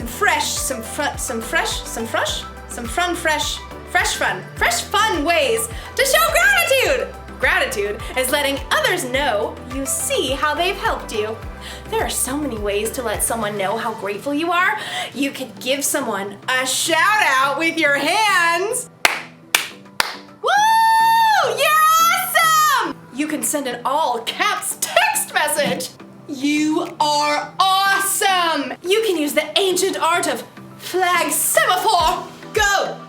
fresh fun ways to show gratitude. Gratitude is letting others know you see how they've helped you. There are so many ways to let someone know how grateful you are. You could give someone a shout out with your hands. Woo! You're awesome! You can send an all caps text message. You are awesome! You can use the ancient art of flag semaphore. Go!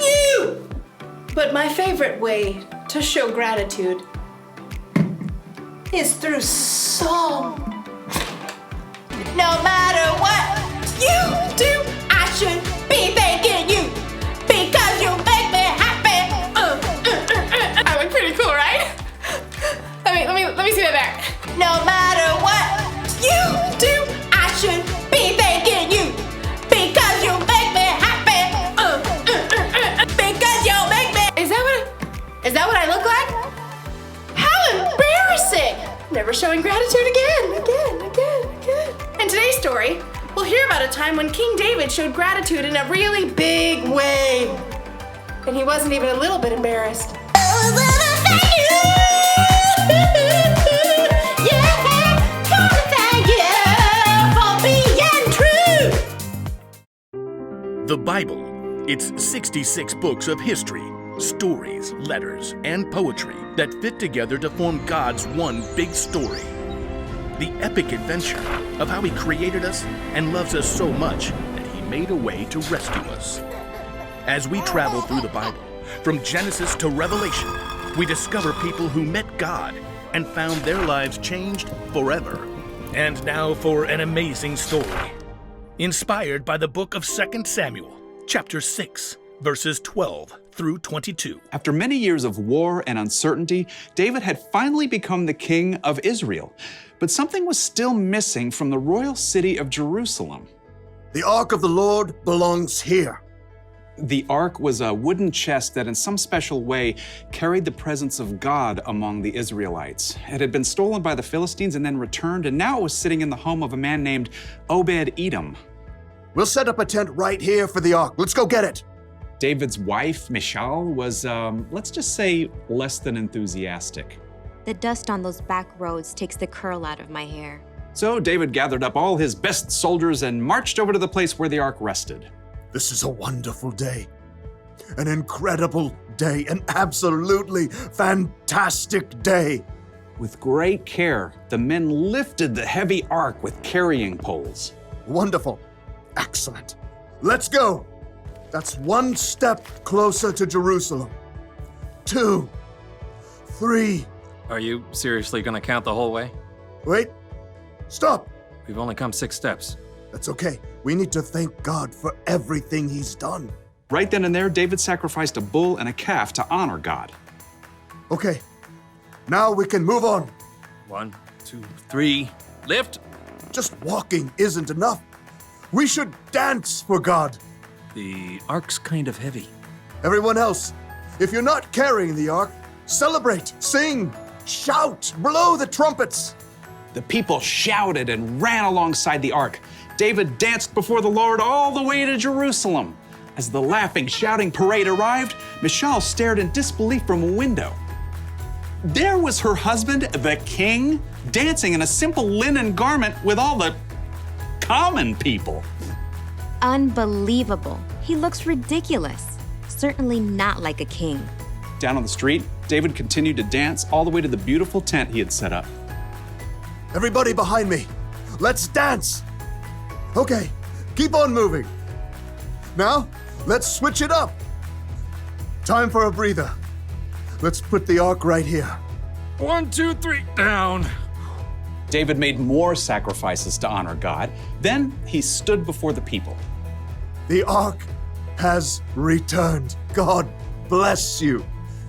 You! But my favorite way to show gratitude is through song. No matter what you do, I should be thanking you because you make me happy. I look pretty cool, right? Let me see that back. No matter what you do, I should be thanking you because you make me happy. Because you make me. Is that what I look like? How embarrassing! Never showing gratitude again. In today's story, we'll hear about a time when King David showed gratitude in a really big way. And he wasn't even a little bit embarrassed. The Bible. It's 66 books of history, stories, letters, and poetry that fit together to form God's one big story. The epic adventure of how He created us and loves us so much that He made a way to rescue us. As we travel through the Bible, from Genesis to Revelation, we discover people who met God and found their lives changed forever. And now for an amazing story, inspired by the book of 2 Samuel, chapter 6, verses 12 through 22. After many years of war and uncertainty, David had finally become the king of Israel. But something was still missing from the royal city of Jerusalem. The Ark of the Lord belongs here. The Ark was a wooden chest that in some special way carried the presence of God among the Israelites. It had been stolen by the Philistines and then returned, and now it was sitting in the home of a man named Obed-Edom. We'll set up a tent right here for the Ark. Let's go get it. David's wife, Michal, was, let's just say, less than enthusiastic. The dust on those back roads takes the curl out of my hair. So David gathered up all his best soldiers and marched over to the place where the Ark rested. This is a wonderful day. An incredible day. An absolutely fantastic day. With great care, the men lifted the heavy Ark with carrying poles. Wonderful. Excellent. Let's go. That's one step closer to Jerusalem. 2, 3. Are you seriously gonna count the whole way? Wait. Stop. We've only come 6 steps. That's okay. We need to thank God for everything He's done. Right then and there, David sacrificed a bull and a calf to honor God. Okay. Now we can move on. 1, 2, 3. Lift! Just walking isn't enough. We should dance for God. The Ark's kind of heavy. Everyone else, if you're not carrying the Ark, celebrate, sing, shout, blow the trumpets. The people shouted and ran alongside the Ark. David danced before the Lord all the way to Jerusalem. As the laughing, shouting parade arrived, Michal stared in disbelief from a window. There was her husband, the king, dancing in a simple linen garment with all the common people. Unbelievable. He looks ridiculous. Certainly not like a king. Down on the street, David continued to dance all the way to the beautiful tent he had set up. Everybody behind me, let's dance. Okay, keep on moving. Now, let's switch it up. Time for a breather. Let's put the Ark right here. 1, 2, 3, down. David made more sacrifices to honor God. Then he stood before the people. The Ark has returned. God bless you.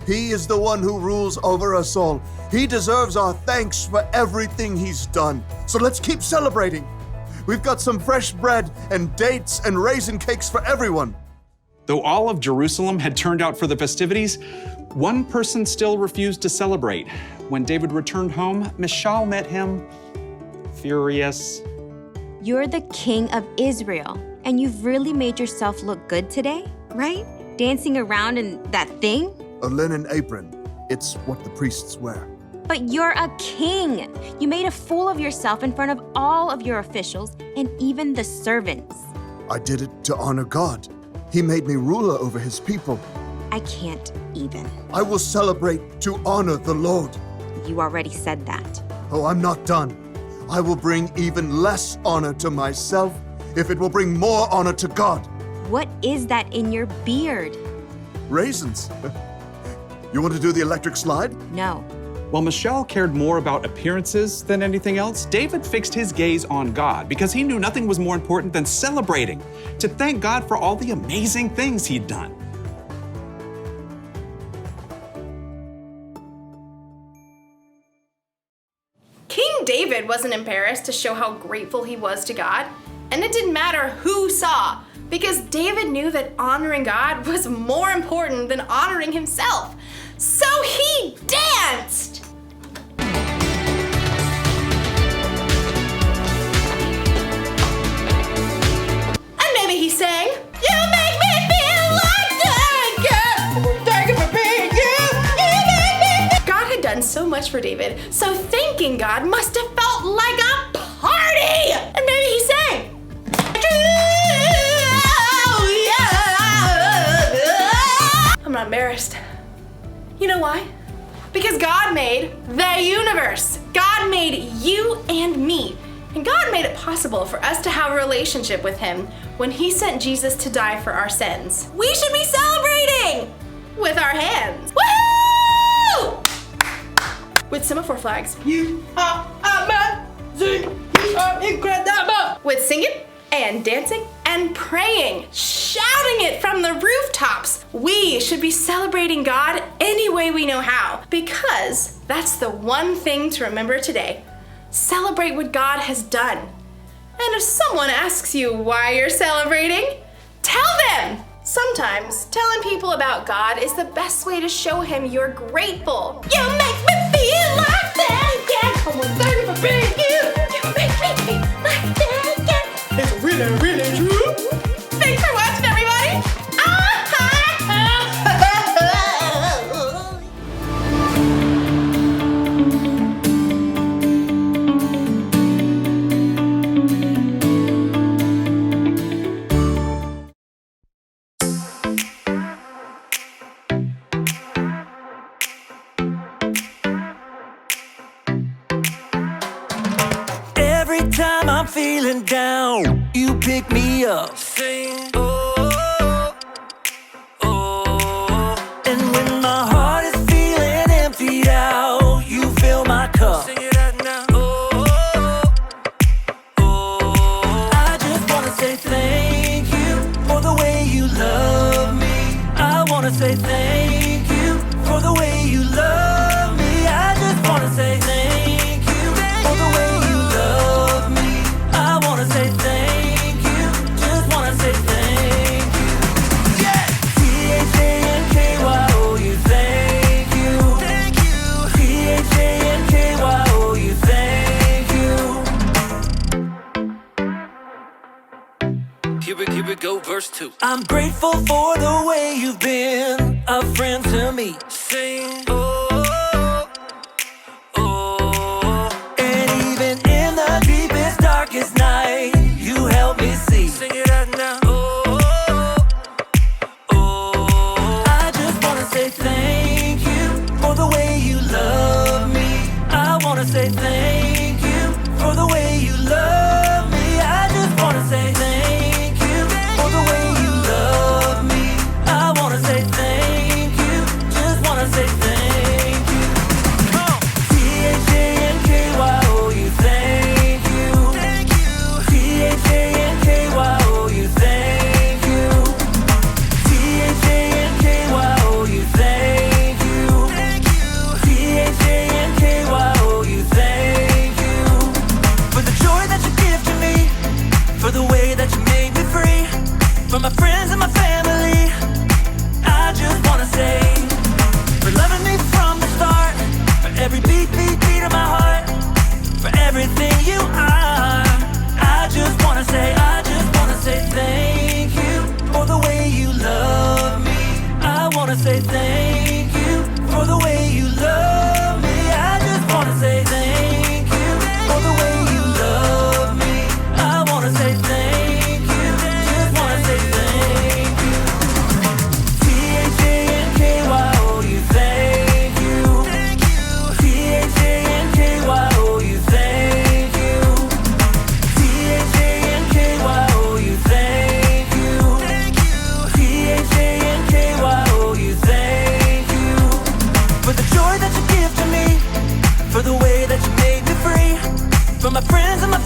He is the one who rules over us all. He deserves our thanks for everything He's done. So let's keep celebrating. We've got some fresh bread and dates and raisin cakes for everyone. Though all of Jerusalem had turned out for the festivities, one person still refused to celebrate. When David returned home, Michal met him furious. You're the king of Israel, and you've really made yourself look good today, right? Dancing around in that thing? A linen apron. It's what the priests wear. But you're a king. You made a fool of yourself in front of all of your officials and even the servants. I did it to honor God. He made me ruler over his people. I can't even. I will celebrate to honor the Lord. You already said that. Oh, I'm not done. I will bring even less honor to myself if it will bring more honor to God. What is that in your beard? Raisins. You want to do the electric slide? No. While Michelle cared more about appearances than anything else, David fixed his gaze on God because he knew nothing was more important than celebrating, to thank God for all the amazing things he'd done. King David wasn't embarrassed to show how grateful he was to God, and it didn't matter who saw, because David knew that honoring God was more important than honoring himself. So he danced! And maybe he sang, "You make me feel like thank you for being you. You make me feel." God had done so much for David, so thanking God must have felt like a party! And maybe he sang, I'm not embarrassed. You know why? Because God made the universe. God made you and me. And God made it possible for us to have a relationship with Him when He sent Jesus to die for our sins. We should be celebrating with our hands. Woohoo! With semaphore flags. You are amazing. You are incredible. With singing and dancing and praying, shouting it from the rooftops. We should be celebrating God any way we know how, because that's the one thing to remember today. Celebrate what God has done. And if someone asks you why you're celebrating, tell them. Sometimes telling people about God is the best way to show Him you're grateful. You make me feel like that, yeah. Come on, thank you for being you. You make me feel like that, yeah. It's really, really true. Thanks for watching, everybody. Every time I'm feeling down, you pick me up. Sing, oh, oh. And when my heart is feeling emptied out, you fill my cup. Sing it out now. Oh, oh. I just wanna say thank you for the way you love me. I wanna say thank you for the way you love me. I just wanna say thank you for the way you love me. I wanna say thank you, just wanna say thank you. Yeah! T-H-A-N-K-Y-O-U, thank you. Thank you. T-H-A-N-K-Y-O-U, thank you. Here we go, verse 2. I'm grateful for the way you've been a friend to me. Sing, oh, oh. And even in the deepest, darkest night, you help me see. Sing it out now. Oh, oh. I just wanna say thank you for the way you love me. I wanna say thank you for the way you love me. I just wanna say thank you for the way you love me. I wanna say thank you, just wanna say thank you. Come on. T-H-A-N-K-Y-O-U, thank you. Thank you. T-H-A-N-K-Y-O-U, thank you. T-H-A-N-K-Y-O-U, thank you. Thank you. T-H-A-N-K-Y-O-U, thank you. For the joy that you give to me, for the way that you made me free, for my friends and my family, I just wanna say, for loving me from the start, for every beat of my heart, for everything you are, I just wanna say thank you for the way you love me. I just wanna say thank you for the way you love me. I wanna say thank you, just wanna say thank you. THANKYO, thank you. THANKYO, thank you. THANKYO, thank you. THANKYO, thank you. For the joy that you give to me, for the way that you made me free, for my friends and my